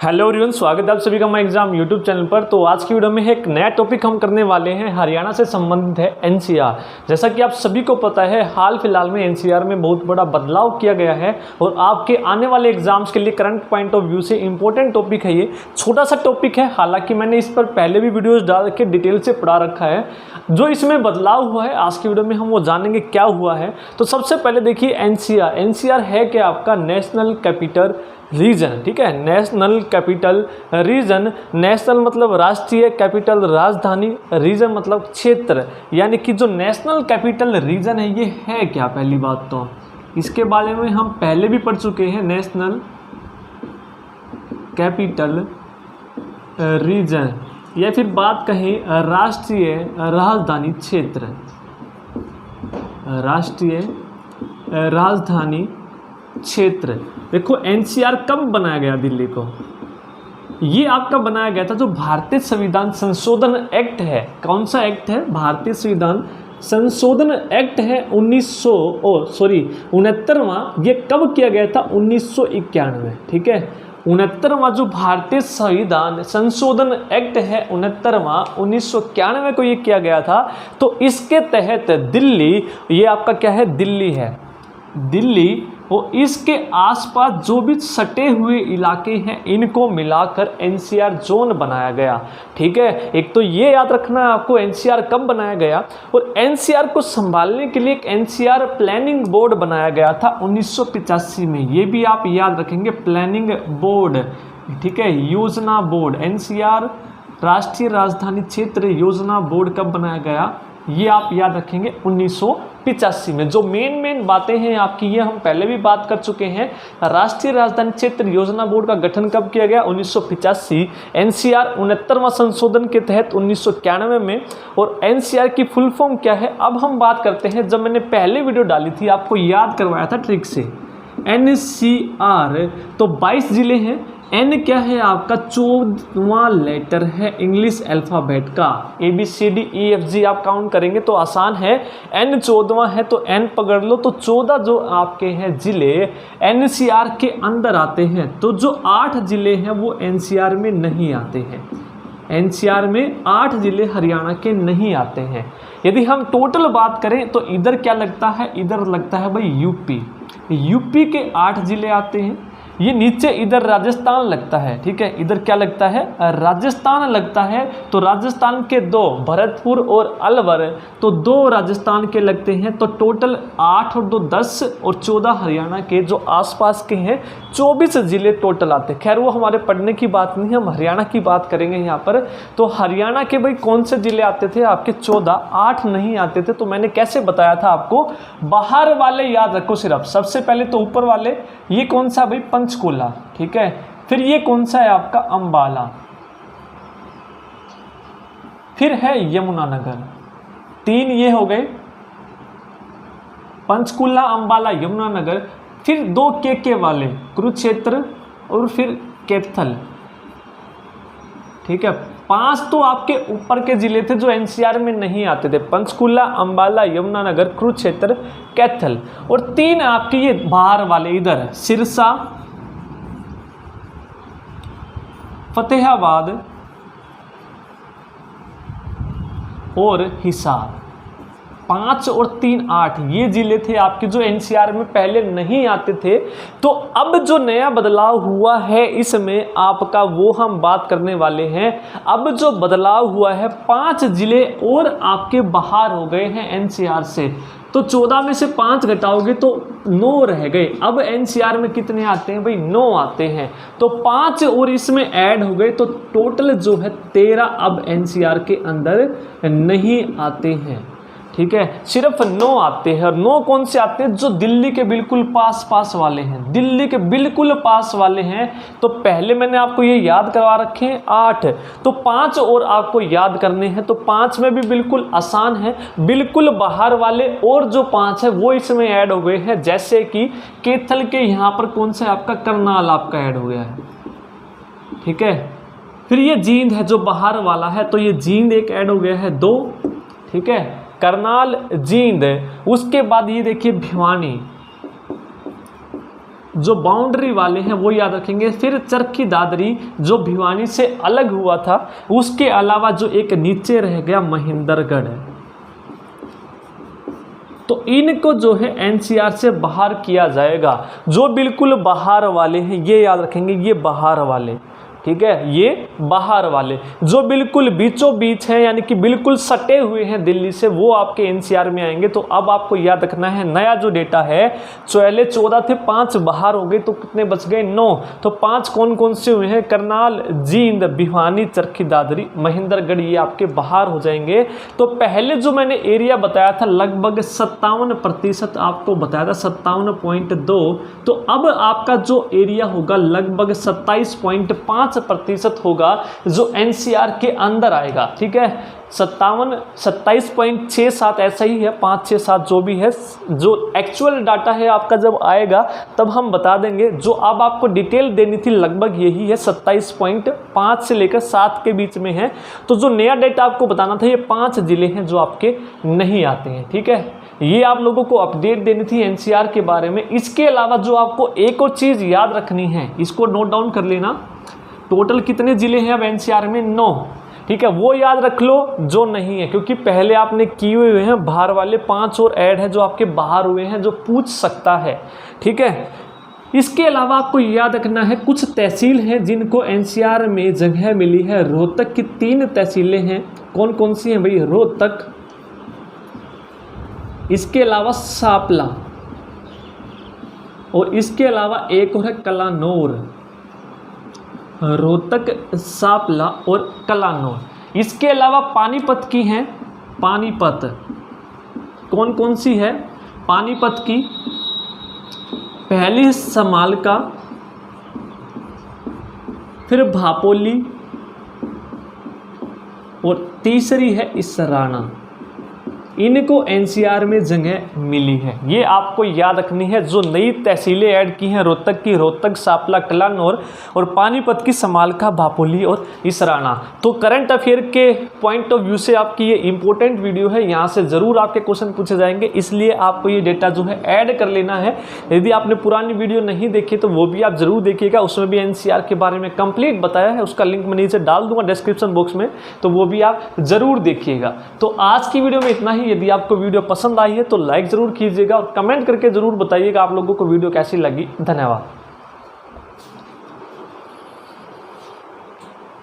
Hello everyone, स्वागत है आप सभी का माई एग्जाम यूट्यूब चैनल पर। तो आज की वीडियो में एक नया टॉपिक हम करने वाले हैं, हरियाणा से संबंधित है एनसीआर। जैसा कि आप सभी को पता है, हाल फिलहाल में एनसीआर में बहुत बड़ा बदलाव किया गया है और आपके आने वाले एग्जाम्स के लिए करंट पॉइंट ऑफ व्यू से इंपॉर्टेंट टॉपिक है। ये छोटा सा टॉपिक है, हालांकि मैंने इस पर पहले भी वीडियोज़ डाल के डिटेल से पढ़ा रखा है। जो इसमें बदलाव हुआ है आज की वीडियो में हम वो जानेंगे क्या हुआ है। तो सबसे पहले देखिए एनसीआर है क्या आपका नेशनल कैपिटल रीजन। ठीक है, नेशनल कैपिटल रीजन, नेशनल मतलब राष्ट्रीय, कैपिटल राजधानी, रीजन मतलब क्षेत्र। यानी कि जो नेशनल कैपिटल रीजन है ये है क्या, पहली बात तो इसके बारे में हम पहले भी पढ़ चुके हैं। नेशनल कैपिटल रीजन या फिर बात कहें राष्ट्रीय राजधानी क्षेत्र, राष्ट्रीय राजधानी क्षेत्र। देखो एनसीआर कब बनाया गया दिल्ली को, ये आपका बनाया गया था जो भारतीय संविधान संशोधन एक्ट है। कौन सा एक्ट है? भारतीय संविधान संशोधन एक्ट है 69वां। ये कब किया गया था? 1991। ठीक है, 69वां जो भारतीय संविधान संशोधन एक्ट है 69वां 1991 को ये किया गया था। तो इसके तहत दिल्ली, ये आपका क्या है? दिल्ली है। दिल्ली और इसके आसपास जो भी सटे हुए इलाके हैं इनको मिलाकर एनसीआर जोन बनाया गया। ठीक है, एक तो ये याद रखना है आपको एनसीआर कब बनाया गया। और एनसीआर को संभालने के लिए एक एनसीआर प्लानिंग बोर्ड बनाया गया था 1985 में। ये भी आप याद रखेंगे, प्लानिंग बोर्ड। ठीक है, योजना बोर्ड, एनसीआर राष्ट्रीय राजधानी क्षेत्र योजना बोर्ड कब बनाया गया ये आप याद रखेंगे 1985 में। जो मेन बातें हैं आपकी ये हम पहले भी बात कर चुके हैं। राष्ट्रीय राजधानी क्षेत्र योजना बोर्ड का गठन कब किया गया? 1985। एनसीआर 69वां संशोधन के तहत 1991 में। और एनसीआर की फुल फॉर्म क्या है अब हम बात करते हैं। जब मैंने पहले वीडियो डाली थी आपको याद करवाया था ट्रिक से। एनसीआर तो 22 जिले हैं। एन क्या है आपका? 14वां लेटर है इंग्लिश अल्फ़ाबेट का। ABCDEFG आप काउंट करेंगे तो आसान है। एन 14वां है तो एन पकड़ लो। तो 14 जो आपके हैं जिले एनसीआर के अंदर आते हैं। तो जो 8 जिले हैं वो एनसीआर में नहीं आते हैं। एनसीआर में 8 जिले हरियाणा के नहीं आते हैं। यदि हम टोटल बात करें तो इधर क्या लगता है? इधर लगता है भाई यूपी के 8 जिले आते हैं। ये नीचे इधर राजस्थान लगता है। ठीक है, इधर क्या लगता है? राजस्थान लगता है। तो राजस्थान के 2 भरतपुर और अलवर, तो 2 राजस्थान के लगते हैं। तो टोटल 8 और 2 10 और 14 हरियाणा के जो आसपास के हैं 24 जिले टोटल आते हैं। खैर वो हमारे पढ़ने की बात नहीं है, हम हरियाणा की बात करेंगे यहाँ पर। तो हरियाणा के भाई कौन से जिले आते थे आपके? 14, 8 नहीं आते थे। तो मैंने कैसे बताया था आपको? बाहर वाले याद रखो सिर्फ। सबसे पहले तो ऊपर वाले, ये कौन सा भाई? पंचकुला। ठीक है, फिर ये कौन सा है आपका? अंबाला। फिर है यमुनानगर। 3 ये हो गए, पंचकुला, अंबाला, यमुनानगर। फिर 2 के वाले, कुरुक्षेत्र और फिर कैथल। ठीक है, 5 तो आपके ऊपर के जिले थे जो एनसीआर में नहीं आते थे। पंचकुला, अंबाला, यमुनानगर, कुरुक्षेत्र, कैथल। और 3 आपके ये बाहर वाले इधर सिरसा, फतेहाबाद और हिसार। 5 और 3 8 ये जिले थे आपके जो एनसीआर में पहले नहीं आते थे। तो अब जो नया बदलाव हुआ है इसमें आपका वो हम बात करने वाले हैं। अब जो बदलाव हुआ है 5 जिले और आपके बाहर हो गए हैं एनसीआर से। तो 14 में से 5 घटाओगे तो 9 रह गए। अब एनसीआर में कितने आते हैं भाई? 9 आते हैं। तो 5 और इसमें ऐड हो गए तो टोटल जो है 13 अब एनसीआर के अंदर नहीं आते हैं। ठीक है, सिर्फ 9 आते हैं। और 9 कौन से आते हैं? जो दिल्ली के बिल्कुल पास वाले हैं। दिल्ली के बिल्कुल पास वाले हैं। तो पहले मैंने आपको ये याद करवा रखे हैं 8, तो 5 और आपको याद करने हैं। तो 5 में भी बिल्कुल आसान है। बिल्कुल बाहर वाले और जो 5 है वो इसमें ऐड हो गए हैं। जैसे कि कैथल के यहाँ पर कौन सा है आपका? करनाल आपका ऐड हो गया है। ठीक है, फिर ये जींद है जो बाहर वाला है, तो ये जींद एक ऐड हो गया है 2। ठीक है, करनाल, जींद। उसके बाद ये देखिए भिवानी, जो बाउंड्री वाले हैं वो याद रखेंगे। फिर चरखी दादरी जो भिवानी से अलग हुआ था, उसके अलावा जो एक नीचे रह गया महेंद्रगढ़ है, तो इनको जो है एनसीआर से बाहर किया जाएगा। जो बिल्कुल बाहर वाले हैं ये याद रखेंगे, ये बाहर वाले, ठीक है, ये बाहर वाले। जो बिल्कुल बीचों बीच हैं यानी कि बिल्कुल सटे हुए हैं दिल्ली से, वो आपके एनसीआर में आएंगे। तो अब आपको याद रखना है नया जो डेटा है, पहले 14 थे, 5 बाहर हो गए, तो कितने बच गए? 9। तो 5 कौन कौन से हुए हैं? करनाल, जींद, भिवानी, चरखी दादरी, महेंद्रगढ़, ये आपके बाहर हो जाएंगे। तो पहले जो मैंने एरिया बताया था लगभग 57% आपको बताया था, 57.2। तो अब आपका जो एरिया होगा लगभग 27.5% होगा जो एनसीआर के अंदर आएगा, ठीक है। 27.67 ऐसा ही है, 5, 6, 7 जो भी है, जो एक्चुअल डाटा है आपका जब आएगा तब हम बता देंगे। जो अब आपको डिटेल देनी थी लगभग यही है, 27.5 से लेकर 7 के बीच में है। तो जो नया डेटा आपको बताना था, ये 5 जिले हैं जो आपके नहीं आते हैं, ठीक है। ये आप लोगों को अपडेट देनी थी एनसीआर के बारे में। इसके अलावा जो आपको एक और चीज़ याद रखनी है, इसको नोट डाउन कर लेना। टोटल कितने ज़िले हैं अब एनसीआर में? 9, ठीक है। वो याद रख लो जो नहीं है, क्योंकि पहले आपने किए हुए हैं बाहर वाले, 5 और ऐड है जो आपके बाहर हुए हैं, जो पूछ सकता है, ठीक है। इसके अलावा आपको याद रखना है कुछ तहसील हैं जिनको एनसीआर में जगह मिली है। रोहतक की 3 तहसीलें हैं। कौन कौन सी हैं भाई? रोहतक, इसके अलावा सापला, और इसके अलावा एक और है कलानौर। रोहतक, सापला और कलानौर। इसके अलावा पानीपत की हैं। पानीपत कौन कौन सी है? पानीपत की पहली समालका, फिर भापोली, और तीसरी है इसराना। इनको एनसीआर में जगह मिली है, ये आपको याद रखनी है। जो नई तहसीलें ऐड की हैं, रोहतक की रोहतक, सापला, कलानौर, और पानीपत की समालका, भापोली और इसराना। तो करंट अफेयर के पॉइंट ऑफ व्यू से आपकी ये इंपॉर्टेंट वीडियो है, यहाँ से ज़रूर आपके क्वेश्चन पूछे जाएंगे, इसलिए आपको ये डेटा जो है ऐड कर लेना है। यदि आपने पुरानी वीडियो नहीं देखी तो वो भी आप ज़रूर देखिएगा, उसमें भी एनसीआर के बारे में कंप्लीट बताया है, उसका लिंक मैं नीचे डाल दूंगा डिस्क्रिप्शन बॉक्स में, तो वो भी आप ज़रूर देखिएगा। तो आज की वीडियो में इतना ही। यदि आपको वीडियो पसंद आई है तो लाइक ज़रूर कीजिएगा और कमेंट करके ज़रूर बताइएगा आप लोगों को वीडियो कैसी लगी। धन्यवाद।